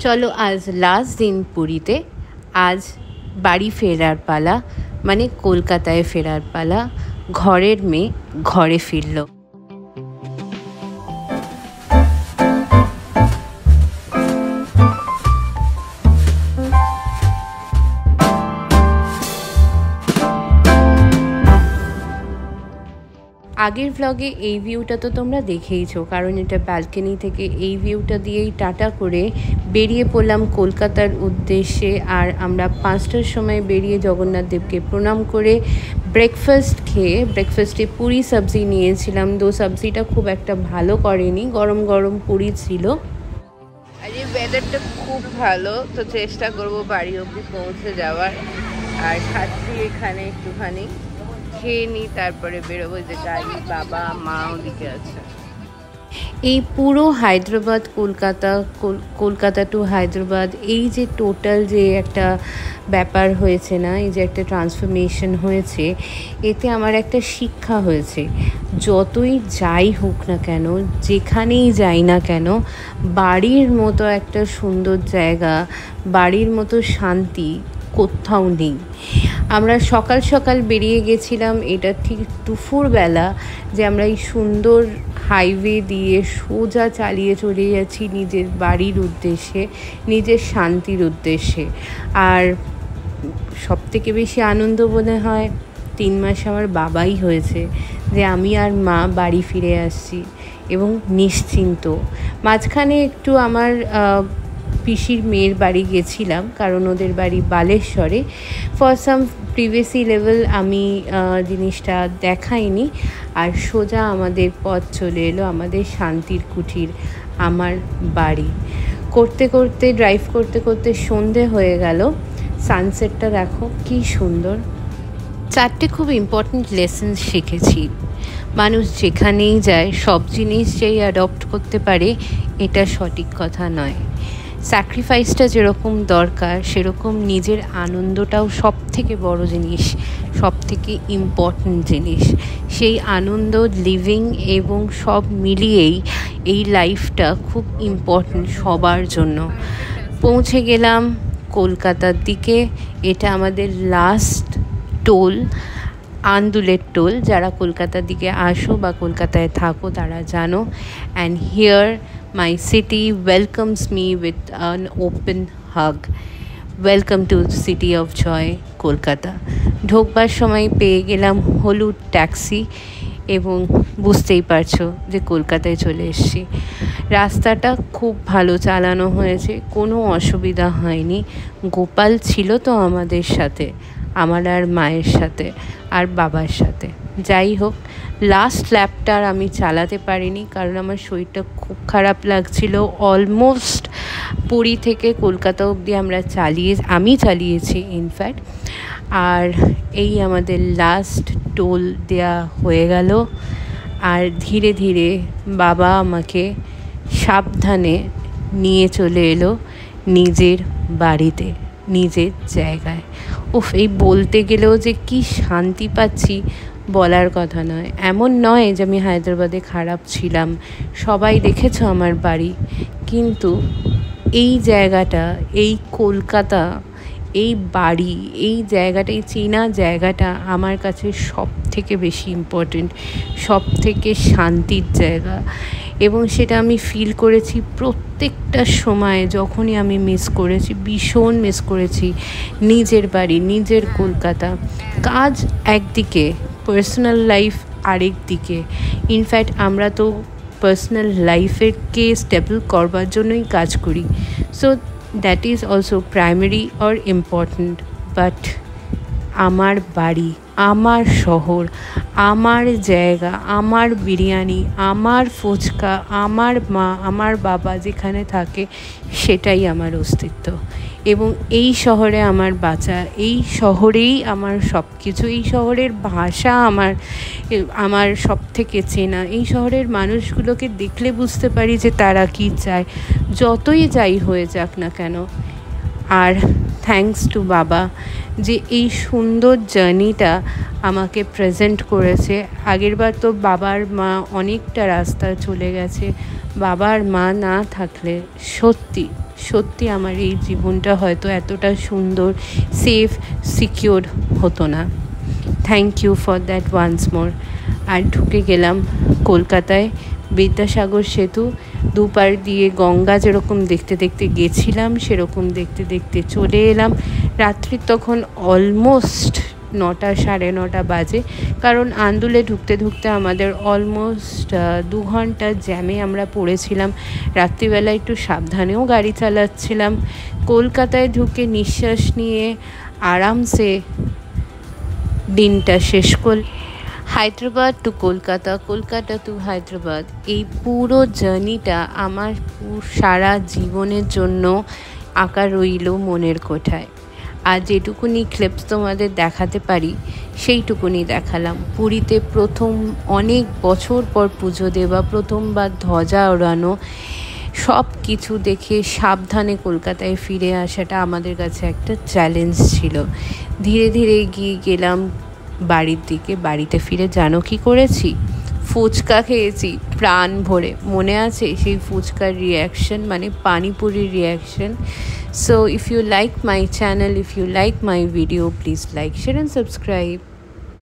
চলো আজ লাস্ট দিন পুরীতে। আজ বাড়ি ফেরার পালা, মানে কলকাতায় ফেরার পালা। ঘরের মেয়ে ঘরে ফিরল। আগের ভ্লগে এই ভিউটা তো তোমরা দেখেইছো, কারণ এটা ব্যালকনি থেকে এই ভিউটা দিয়েই টাটা করে বেরিয়ে পড়লাম কলকাতার উদ্দেশ্যে। আর আমরা 5টার সময় বেরিয়ে জগন্নাথ দেবকে প্রণাম করে ব্রেকফাস্ট খেয়ে, ব্রেকফাস্টে পুরি সবজি নিয়েছিলাম। সবজিটা খুব একটা ভালো করেনি, গরম গরম পুরি ছিল। আর এই ওয়েদারটা খুব ভালো, তো চেষ্টা করবো বাড়ি অবধি পৌঁছে যাওয়ার। আর খাচ্ছি এখানে একটুখানি খেয়ে নিই, তারপরে বেরোবো। যে গাড়ি বাবা মা ওদিকে আছে। এই পুরো হায়দ্রাবাদ কলকাতা টু হায়দ্রাবাদ, এই যে টোটাল যে একটা ব্যাপার হয়েছে না, এই যে একটা ট্রান্সফরমেশন হয়েছে, এতে আমার একটা শিক্ষা হয়েছে। যতই যাই হোক না কেন, যেখানেই যাই না কেন, বাড়ির মতো একটা সুন্দর জায়গা, বাড়ির মতো শান্তি কোথাও নেই। আমরা সকাল সকাল বেরিয়ে গেছিলাম, এটা ঠিক দুপুরবেলা, যে আমরা এই সুন্দর হাইওয়ে দিয়ে সোজা চালিয়ে চলে যাচ্ছি নিজের বাড়ির উদ্দেশ্যে, নিজের শান্তির উদ্দেশ্যে। আর সবথেকে বেশি আনন্দ মনে হয় 3 মাস আমার বাবাই হয়েছে, যে আমি আর মা বাড়ি ফিরে আসছি এবং নিশ্চিন্ত। মাঝখানে একটু আমার পিসির মেয়ের বাড়ি গেছিলাম, কারণ ওদের বাড়ি বালেশ্বরে। ফর সাম প্রিভিয়াসি লেভেল আমি জিনিসটা দেখাইনি। আর সোজা আমাদের পথ চলে এলো আমাদের শান্তির কুঠির, আমার বাড়ি। ড্রাইভ করতে করতে সন্ধে হয়ে গেল। সানসেটটা দেখো কি সুন্দর। 4টে খুব ইম্পর্ট্যান্ট লেসন শিখেছি। মানুষ যেখানেই যায় সব জিনিস যেই অ্যাডপ্ট করতে পারে, এটা সঠিক কথা নয়। স্যাক্রিফাইসটা যেরকম দরকার, সেরকম নিজের আনন্দটাও সব থেকে বড় জিনিস, সব থেকে ইম্পর্ট্যান্ট জিনিস। সেই আনন্দ, লিভিং এবং সব মিলিয়েই এই লাইফটা খুব ইম্পর্ট্যান্ট সবার জন্য। পৌঁছে গেলাম কলকাতার দিকে। এটা আমাদের লাস্ট টোল, আন্দুলের টোল। যারা কলকাতার দিকে আসো বা কলকাতায় থাকো তারা জানো। And here my city welcomes me with an open hug. Welcome to City of Joy, Kolkata. ঢোকবার সময় পেয়ে গেলাম হলুদ ট্যাক্সি, এবং বুঝতেই পারছো যে কলকাতায় চলে এসেছি। রাস্তাটা খুব ভালো চালানো হয়েছে, কোনো অসুবিধা হয়নি। গোপাল ছিল তো আমাদের সাথে, আমার আর মায়ের সাথে আর বাবার সাথে। যাই হোক, লাস্ট ল্যাপটা আমি চালাতে পারিনি, কারণ আমার শরীরটা খুব খারাপ লাগছিল। অলমোস্ট পুরী থেকে কলকাতা অবধি আমি চালিয়েছি ইনফ্যাক্ট। আর এই আমাদের লাস্ট টোল দেয়া হয়ে গেল। আর ধীরে ধীরে বাবা আমাকে সাবধানে নিয়ে চলে এলো নিজের বাড়িতে, নিজের জায়গায়। এই বলতে গেলেও যে কি শান্তি পাচ্ছি বলার কথা নয়। এমন নয় যে আমি হায়দ্রাবাদে খারাপ ছিলাম, সবাই দেখেছো আমার বাড়ি, কিন্তু এই জায়গাটা, এই কলকাতা, এই বাড়ি, এই জায়গাটা, এই চেনা জায়গাটা আমার কাছে সব থেকে বেশি ইম্পর্টেন্ট, সব থেকে শান্তির জায়গা। এবং সেটা আমি ফিল করেছি প্রত্যেকটা সময়, যখনই আমি মিস করেছি, ভীষণ মিস করেছি নিজের বাড়ি, নিজের কলকাতা। কাজ একদিকে, পার্সোনাল লাইফ আরেক দিকে। ইনফ্যাক্ট আমরা তো পার্সোনাল লাইফেরকে স্টেবল করবার জন্যই কাজ করি। So that is also primary or important. But আমার বাড়ি, আমার শহর, আমার জায়গা, আমার বিরিয়ানি, আমার ফুচকা, আমার মা, আমার বাবা যেখানে থাকে, সেটাই আমার অস্তিত্ব। এবং এই শহরে আমার বাঁচা, এই শহরেই আমার সব কিছু। এই শহরের ভাষা আমার সব থেকে চেনা। এই শহরের মানুষগুলোকে দেখলে বুঝতে পারি যে তারা কী চায়, যতই যাই হয়ে যাক না কেন। আর থ্যাঙ্কস টু বাবা, যে এই সুন্দর জার্নিটা আমাকে প্রেজেন্ট করেছে। আগেরবার তো বাবার মা অনেকটা রাস্তা চলে গেছে, বাবার মা না থাকলে সত্যি সত্যি আমার এই জীবনটা হয়তো এতটা সুন্দর, সেফ, সিকিওর হতো না। Thank you for that once more. আর ঢুকে গেলাম কলকাতায়। বিদ্যাসাগর সেতু দুপার দিয়ে গঙ্গা যেরকম দেখতে দেখতে গেছিলাম সেরকম দেখতে দেখতে চলে এলাম। রাত্রি তখন অলমোস্ট 9টা 9:30 বাজে, কারণ আন্দুলে ঢুকতে ঢুকতে আমাদের অলমোস্ট 2 ঘন্টা জ্যামে আমরা পড়েছিলাম। রাত্রিবেলা একটু সাবধানেও গাড়ি চালাচ্ছিলাম। কলকাতায় ঢুকে নিঃশ্বাস নিয়ে আরামসে দিনটা শেষ করলাম। হায়দ্রাবাদ টু কলকাতা, কলকাতা টু হায়দ্রাবাদ, এই পুরো জার্নিটা আমার সারা জীবনের জন্য আঁকা রইল মনের কোঠায়। আর যেটুকুনি ক্লিপস তোমাদের দেখাতে পারি সেইটুকুনি দেখালাম। পুরীতে প্রথম অনেক বছর পর পুজো দেওয়া, প্রথমবার ধ্বজা ওড়ানো, সব কিছু দেখে সাবধানে কলকাতায় ফিরে আসাটা আমাদের কাছে একটা চ্যালেঞ্জ ছিল। ধীরে ধীরে এগিয়ে গেলাম বাড়ির দিকে। বাড়িতে ফিরে জানো কি করেছি? ফুচকা খেয়েছি প্রাণ ভরে। মনে আছে সেই ফুচকার রিয়াকশন, মানে পানিপুরির reaction. So if you like my channel, if you like my video, please like, share and subscribe.